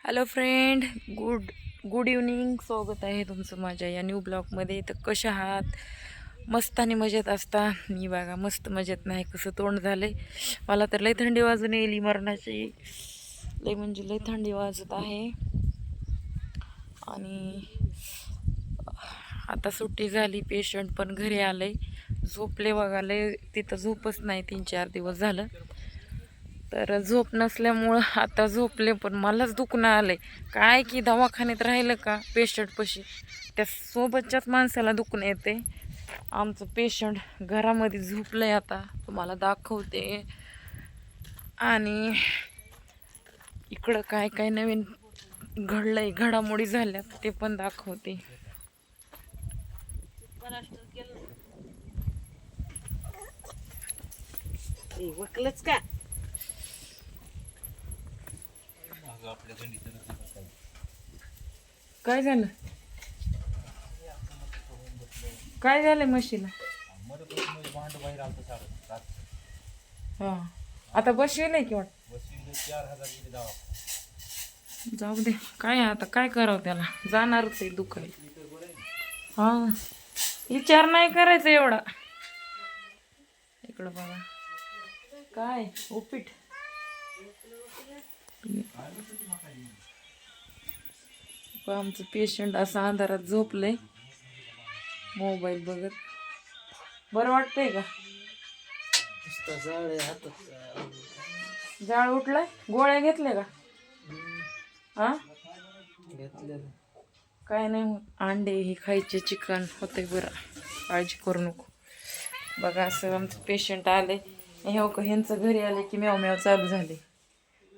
Hello friend, good evening. स्वागत आहे तुमचं माझ्या या न्यू ब्लॉगमध्ये. तर कशा आहात? मस्त आणि मजेत असता. मी बघा मस्त मजेत नाही, कसं तोंड झाले. मला तर लई थंडी वाजून येईल मरणाची. लई म्हणजे लई थंडी वाजत आहे. आणि आता सुट्टी झाली, पेशंट पण घरी आले. झोपले बघा, लय तिथं झोपच नाही 3-4 दिवस झालं. तर झोप नसल्यामुळं आता झोपले, पण मलाच दुखणं आलंय. काय की दवाखान्यात राहिलं का पेशंटपाशी त्या सोबतच्याच माणसाला दुखणं येते. आमचं पेशंट घरामध्ये झोपलंय. आता तुम्हाला दाखवते. आणि इकडं काय काय नवीन घडलंय, घडामोडी झाल्यात ते पण दाखवते. वकलच का काय झालं? काय झालंय म्हशीला? हा, आता बसविलंय की वाट. जाऊ दे, काय आता काय करावं, त्याला जाणारच आहे दुखायला. हा, विचार नाही करायचा एवढा. इकडं बघा, काय उपीट. आमचं पेशंट असं अंधारात झोपलंय मोबाईल बघत. बरं वाटतंय का? जाळ उठलाय? गोळ्या घेतल्या का? हा, काय नाही होत. अंडे ही खायचे, चिकन होते बरं, काळजी करू नको. बघा असं आमचं पेशंट आले. हे का ह्यांचं घरी आले की म्याव म्याव चालू झाले.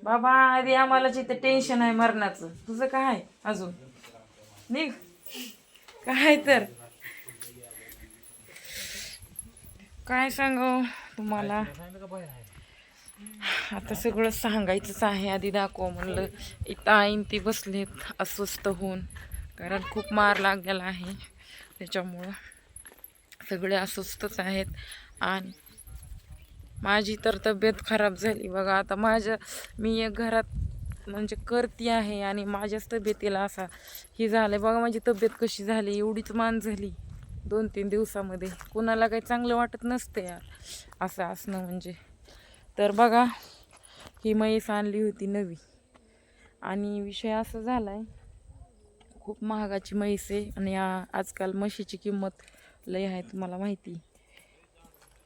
बाबा आधी आम्हाला जिथे टेन्शन आहे मरणाचं, तुझं काय आहे अजून? निघ काय तर काय सांगू तुम्हाला. आता सगळं सांगायचंच आहे. आधी दाखव म्हणलं. इथं आईन ती बसलेत अस्वस्थ होऊन, कारण खूप मार लागलेला आहे. त्याच्यामुळं सगळे अस्वस्थच आहेत. आणि माझी तर तब्येत खराब झाली बघा. आता मी एक घरात म्हणजे करती आहे आणि माझ्याच तब्येतीला असा ही झालं बघा. माझी तब्येत कशी झाली, एवढीच मान झाली 2-3 दिवसामध्ये. कोणाला काही चांगलं वाटत नसते यार असं असणं म्हणजे. तर बघा, ही म्हैस आणली होती नवी, आणि विषय असा झाला आहे, खूप महागाची म्हैस आहे. आणि आजकाल म्हशीची किंमत लय आहे, तुम्हाला माहिती.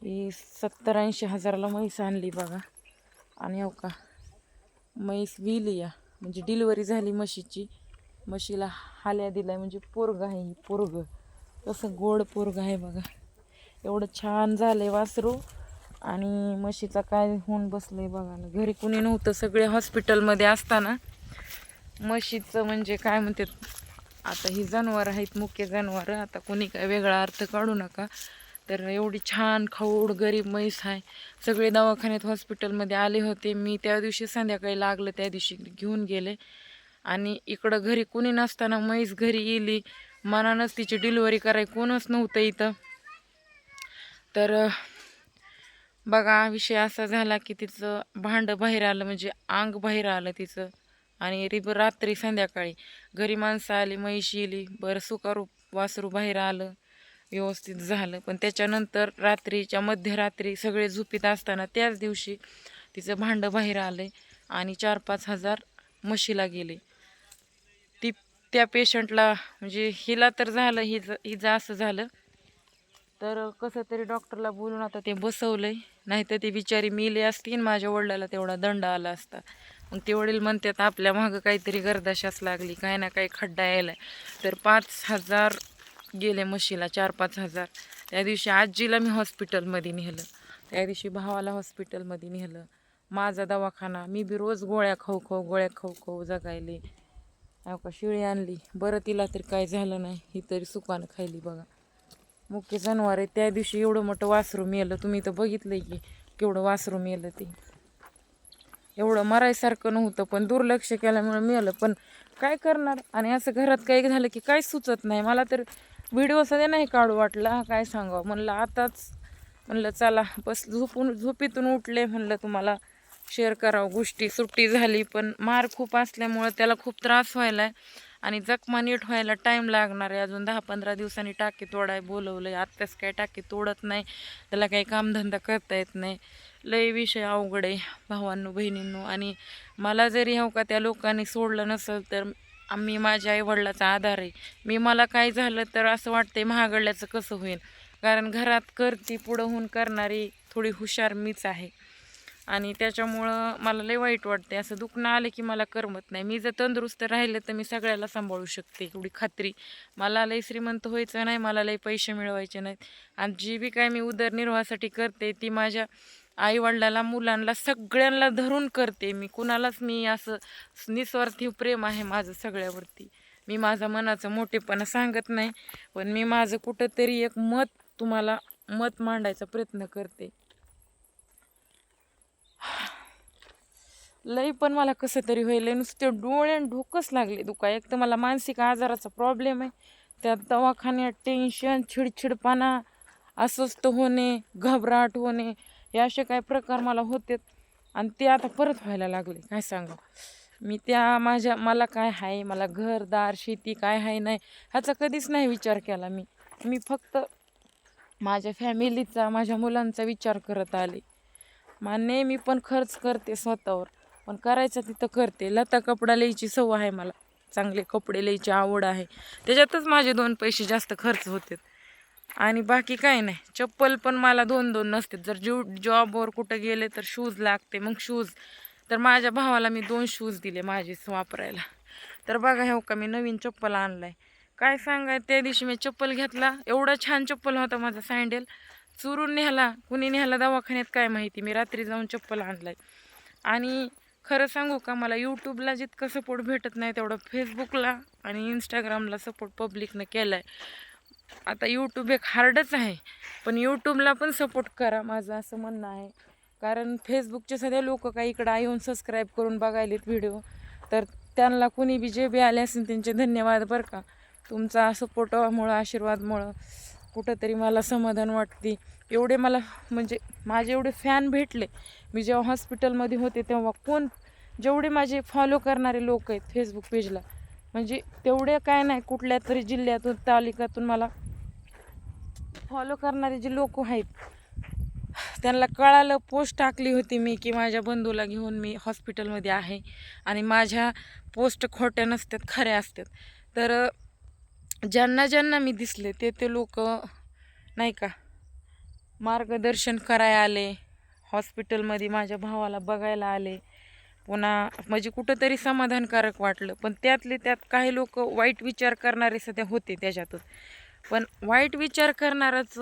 ही 70-80 हजाराला म्हैस आणली बघा. आणि हो का, म्हैस विली या म्हणजे डिलिव्हरी झाली म्हशीची. म्हशीला हाल्या दिलाय म्हणजे पोरग आहे. ही पोरग कसं गोड पोरग आहे बघा. एवढं छान झालंय वासरू. आणि म्हशीचा काय होऊन बसलंय बघा ना. घरी कुणी नव्हतं, सगळे हॉस्पिटलमध्ये असताना म्हशीचं म्हणजे काय म्हणतात. आता ही जनावरं आहेत, मुख्य जनावरं. आता कोणी काय वेगळा अर्थ काढू नका. तर एवढी छान खाऊड गरीब म्हैस आहे. सगळे दवाखान्यात हॉस्पिटलमध्ये आले होते. मी त्या दिवशी संध्याकाळी लागलं त्या दिवशी घेऊन गेले. आणि इकडं घरी कुणी नसताना म्हैस घरी गेली. मनानंच तिची डिलिव्हरी कराय कोणच नव्हतं इथं. तर बघा विषय असा झाला की तिचं भांडं बाहेर आलं, म्हणजे अंग बाहेर आलं तिचं. आणि रात्री संध्याकाळी घरी माणसं आली, म्हैस येली, बरं सुखारूप वासरू बाहेर आलं, व्यवस्थित झालं. पण त्याच्यानंतर रात्रीच्या मध्यरात्री सगळे झोपीत असताना त्याच दिवशी तिचं भांडं बाहेर आलं आणि 4-5 हजार म्हशीला गेले. त्या पेशंटला म्हणजे हिला तर झालं, हिचं असं झालं. तर कसं तरी डॉक्टरला बोलून आता ते बसवलंय. नाही तर ती बिचारी मेली असती आणि माझ्या वडिलाला तेवढा दंड आला असता. मग ते वडील म्हणतात आपल्या मागं काहीतरी गर्दाशाच लागली, काय ना काही खड्डा यायला. तर 5 हजार गेले म्हशीला, 4-5 हजार. त्या दिवशी आजीला मी हॉस्पिटलमध्ये नेलं, त्या दिवशी भावाला हॉस्पिटलमध्ये नेलं. माझा दवाखाना, मी बी रोज गोळ्या खाऊ जगायले. का शिळी आणली, बरं तिला तरी काय झालं नाही, ही तरी सुकानं खायली बघा. मुख्य जनावर आहे. त्या दिवशी एवढं मोठं वासरू मेलं, तुम्ही तर बघितलंय की केवढं वासरू मेलं. ते एवढं मरायसारखं नव्हतं, पण दुर्लक्ष केल्यामुळे मेलं. पण काय करणार. आणि असं घरात काही झालं की काय सुचत नाही. मला तर व्हिडिओ सध्या नाही काढू वाटला, काय सांगावं. म्हणलं आताच म्हणलं चला बस झोपीतून उठले, म्हणलं तुम्हाला शेअर करावं गोष्टी. सुट्टी झाली पण मार खूप असल्यामुळं त्याला खूप त्रास व्हायला आहे आणि जखमा नीट व्हायला टाईम लागणार आहे. अजून 10-15 दिवसांनी टाके तोडाय बोलवलं आहे. आत्ताच काय टाके तोडत नाही, त्याला काही कामधंदा करता येत नाही. लय विषय अवघड आहे भावांनो बहिणींनो. आणि मला जरी हो का त्या लोकांनी सोडलं नसेल तर आम्ही माझ्या आईवडिलाचा आधार आहे. मला काय झालं तर असं वाटतंय महागडल्याचं कसं होईल, कारण घरात करती पुढं होऊन करणारी थोडी हुशार मीच आहे. आणि त्याच्यामुळं मला लय वाईट वाटते. असं दुखणं आलं की मला करमत नाही. मी जर तंदुरुस्त राहिले तर मी सगळ्याला सांभाळू शकते, एवढी खात्री. मला लय श्रीमंत व्हायचं नाही, मला लय पैसे मिळवायचे नाहीत. आणि जी बी काय मी उदरनिर्वाहासाठी करते ती माझ्या आईवडिलाला, मुलांना, सगळ्यांना धरून करते. मी असं निस्वार्थी प्रेम आहे माझं सगळ्यावरती. मी माझा मनाचा मोठेपणा सांगत नाही, पण मी माझं कुठंतरी एक तुम्हाला मत मांडायचा प्रयत्न करते. लई पण मला कसं तरी होईल, नुसते डोळे आणि डोकंच लागले दुखा. एक तर मला मानसिक आजाराचा प्रॉब्लेम आहे, त्यात दवाखान्यात टेन्शन, चिडचिडपणा, अस्वस्थ होणे, घबराट होणे, हे असे काही प्रकार मला होते. आणि ते आता परत व्हायला लागले. काय सांगा मी, मला काय आहे, मला घरदार शेती काय आहे नाही ह्याचा कधीच नाही विचार केला. मी फक्त माझ्या फॅमिलीचा, माझ्या मुलांचा विचार करत आले. मान्य मी पण खर्च करते स्वतःवर, पण करायचं तिथं करते. लता कपडा लिहायची सवय आहे मला, चांगले कपडे लिहायची आवड आहे, त्याच्यातच माझे 2 पैसे जास्त खर्च होते. आणि बाकी काय नाही. चप्पल पण मला 2-2 नसते. जर जॉबवर कुठं गेले तर शूज लागते. मग शूज तर माझ्या भावाला मी 2 शूज दिले माझेच वापरायला. तर बघा हो का, मी नवीन चप्पल आणलाय. काय सांगाय, त्या दिवशी मी चप्पल घेतला, एवढा छान चप्पल होता माझा सँडल, चुरून न्याला, कुणी न्याला दवाखान्यात काय माहिती. मी रात्री जाऊन चप्पल आणलाय. आणि खरं सांगू का, मला यूट्यूबला जितकं सपोर्ट भेटत नाही तेवढं फेसबुकला आणि इंस्टाग्रामला सपोर्ट पब्लिकनं केला आहे. आता यूट्यूब एक हार्डच आहे, पण यूट्यूबला पण सपोर्ट करा माझं असं म्हणणं आहे. कारण फेसबुकचे सध्या लोक काही इकडं येऊन सबस्क्राईब करून बघायलेत व्हिडिओ, तर त्यांना कुणी बी जे बी आले असेल त्यांचे धन्यवाद बरं का. तुमचा सपोर्टमुळं, आशीर्वादमुळं कुठंतरी मला समाधान वाटते. एवढे मला म्हणजे माझे एवढे फॅन भेटले. मी जेव्हा हॉस्पिटलमध्ये होते तेव्हा जेवढे माझे फॉलो करणारे लोक आहेत फेसबुक पेजला, म्हणजे तेवढे काय नाही, कुठल्या तरी जिल्ह्यातून, तालुक्यातून मला फॉलो करणारे जे लोक आहेत त्यांना कळालं. पोस्ट टाकली होती मी की माझ्या बंधूला घेऊन मी हॉस्पिटलमध्ये आहे, आणि माझ्या पोस्ट खोट्या नसतात, खऱ्या असतात. तर ज्यांना मी दिसले ते लोक नाही का मार्गदर्शन करायला आले, हॉस्पिटलमध्ये माझ्या भावाला बघायला आले. पुन्हा म्हणजे कुठंतरी समाधानकारक वाटलं. पण त्यातले त्यात काही लोक वाईट विचार करणारे सध्या होते त्याच्यातच. पण वाईट विचार करणारच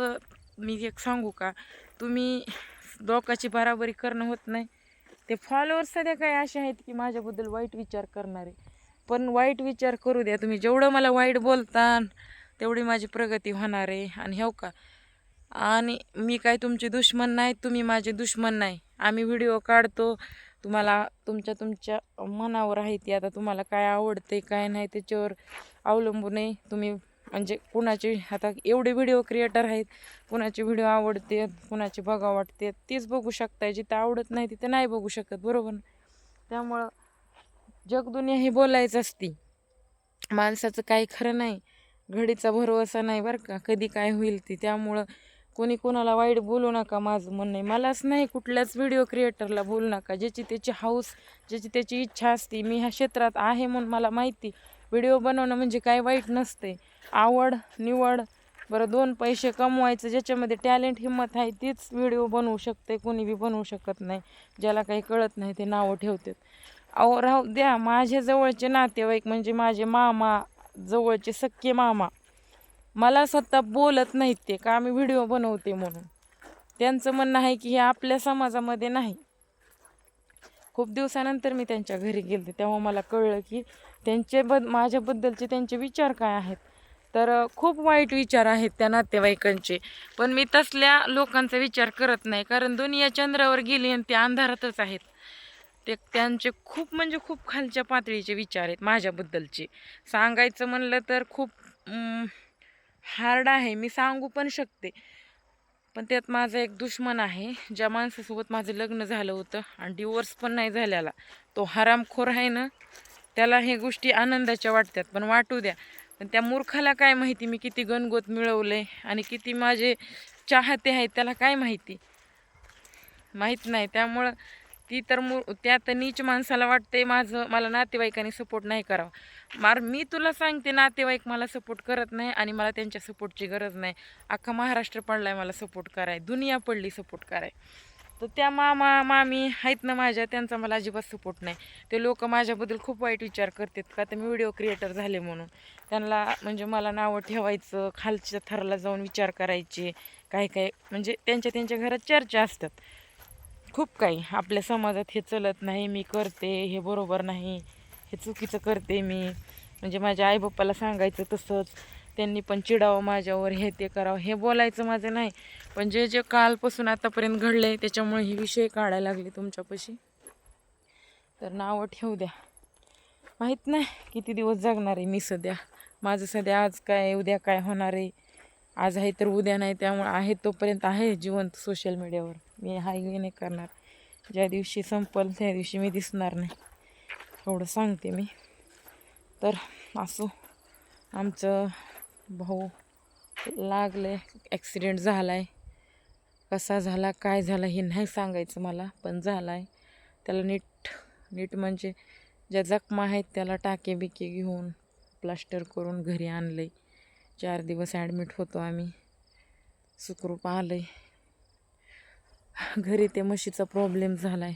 मी एक सांगू का, तुम्ही लोकाची बराबरी करणं होत नाही. ते फॉलोअर्स सध्या काही असे आहेत की माझ्याबद्दल वाईट विचार करणारे, पण वाईट विचार करू द्या तुम्ही. जेवढं मला वाईट बोलता तेवढी माझी प्रगती होणार आहे. आणि हो का, आणि मी काय तुमचे दुश्मन नाही, तुम्ही माझे दुश्मन नाही. आम्ही व्हिडिओ काढतो, तुम्हाला तुमच्या मनावर आहे ती. आता तुम्हाला काय आवडते काय नाही त्याच्यावर अवलंबून आहे. तुम्ही म्हणजे कुणाचे आता एवढे व्हिडिओ क्रिएटर आहेत, कुणाचे व्हिडिओ आवडते, कुणाचे बघा वाटते तेच बघू शकताय. जिथं आवडत नाही तिथं नाही बघू शकत, बरोबर. त्यामुळं जगदुनिया ही बोलायचं असती. माणसाचं काही खरं नाही, घडीचा भरोसा नाही बरं का, कधी काय होईल ती. त्यामुळं कोणी कोणाला वाईट बोलू नका, माझं म्हणणं आहे. मलाच नाही, कुठल्याच व्हिडिओ क्रिएटरला बोलू नका. ज्याची त्याची हाऊस, ज्याची त्याची इच्छा असते. मी ह्या क्षेत्रात आहे म्हणून मला माहिती, व्हिडिओ बनवणं म्हणजे काय वाईट नसते. आवड निवड, बरं 2 पैसे कमवायचं, ज्याच्यामध्ये टॅलेंट हिंमत आहे तीच व्हिडिओ बनवू शकते, कोणी बी बनवू शकत नाही. ज्याला काही कळत नाही ते नावं ठेवतात. अहो राहू द्या, माझे जवळचे नातेवाईक म्हणजे माझे मामा, जवळचे सख्खे मामा मला स्वतः बोलत नाहीत ते का मी व्हिडिओ बनवते म्हणून. त्यांचं म्हणणं आहे की हे आपल्या समाजामध्ये नाही. खूप दिवसानंतर मी त्यांच्या घरी गेले, तेव्हा मला कळलं की माझ्याबद्दलचे त्यांचे विचार काय आहेत. तर खूप वाईट विचार आहेत त्या नातेवाईकांचे. पण मी तसल्या लोकांचा विचार करत नाही, कारण दुनिया चंद्रावर गेली आणि ते अंधारातच आहेत. त्यांचे खूप म्हणजे खूप खालच्या पातळीचे विचार आहेत माझ्याबद्दलचे. सांगायचं म्हणलं तर खूप हार्ड आहे, मी सांगू पण शकते. पण त्यात माझा एक दुश्मन आहे, ज्या माणसासोबत माझं लग्न झालं होतं आणि डिवोर्स पण नाही झालेला, तो हरामखोर आहे ना, त्याला हे गोष्टी आनंदाच्या वाटतात. पण वाटू द्या, पण त्या मूर्खाला काय माहिती मी किती गणगोत मिळवलंय आणि किती माझे चाहते आहेत, त्याला काय माहिती, माहीत नाही. त्यामुळं ती तर त्या नीच माणसाला वाटते मला नातेवाईकांनी सपोर्ट नाही करावा. मी तुला सांगते, नातेवाईक मला सपोर्ट करत नाही आणि मला त्यांच्या सपोर्टची गरज नाही. अख्खा महाराष्ट्र पडलाय मला सपोर्ट कराय, दुनिया पडली सपोर्ट कराय. तर त्या मामा मामी आहेत ना माझ्या, त्यांचा मला अजिबात सपोर्ट नाही. ते लोक माझ्याबद्दल खूप वाईट विचार करतात का तर मी व्हिडिओ क्रिएटर झाले म्हणून. त्यांना म्हणजे मला नावं ठेवायचं, खालच्या थराला जाऊन विचार करायचे, काय काय म्हणजे त्यांच्या घरात चर्चा असतात खूप काही. आपल्या समाजात हे चलत नाही, मी करते हे बरोबर नाही, हे चुकीचं करते मी, म्हणजे माझ्या आईबापाला सांगायचं तसंच, त्यांनी पण चिडावं माझ्यावर, हे ते करावं, हे बोलायचं माझं नाही. पण जे जे कालपासून आतापर्यंत घडले त्याच्यामुळे हे विषय काढायला लागले तुमच्यापाशी. तर नावं ठेवू द्या, माहीत नाही किती दिवस जगणार आहे मी सध्या. माझं सध्या आज काय उद्या काय होणार आहे, आज आहे तर उद्या नाही. त्यामुळे आहे तोपर्यंत आहे जिवंत सोशल मीडियावर. मी हाय नाही करणार, ज्या दिवशी संपल त्या दिवशी मी दिसणार नाही, एवढं सांगते मी. तर असो, आमचं भाऊ लागले, ॲक्सिडेंट झाला आहे. कसा झाला काय झाला हे नाही सांगायचं मला, पण झाला आहे. त्याला नीट म्हणजे ज्या जखमा आहेत त्याला टाके बिके घेऊन प्लास्टर करून घरी आणलं आहे. 4 दिवस ॲडमिट होतो आम्ही, सुखरूप आलं आहे घरी. ते म्हशीचा प्रॉब्लेम झाला आहे,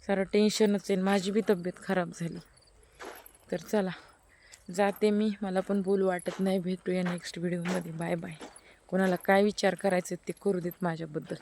सारं टेन्शनच आहे. माझी बी तब्येत खराब झाली. तर चला जाते मी, मला पण बोलू वाटत नाही. भेटूया नेक्स्ट व्हिडिओमध्ये. Bye bye. कोणाला काय विचार करायचे ते करू देत माझ्याबद्दल.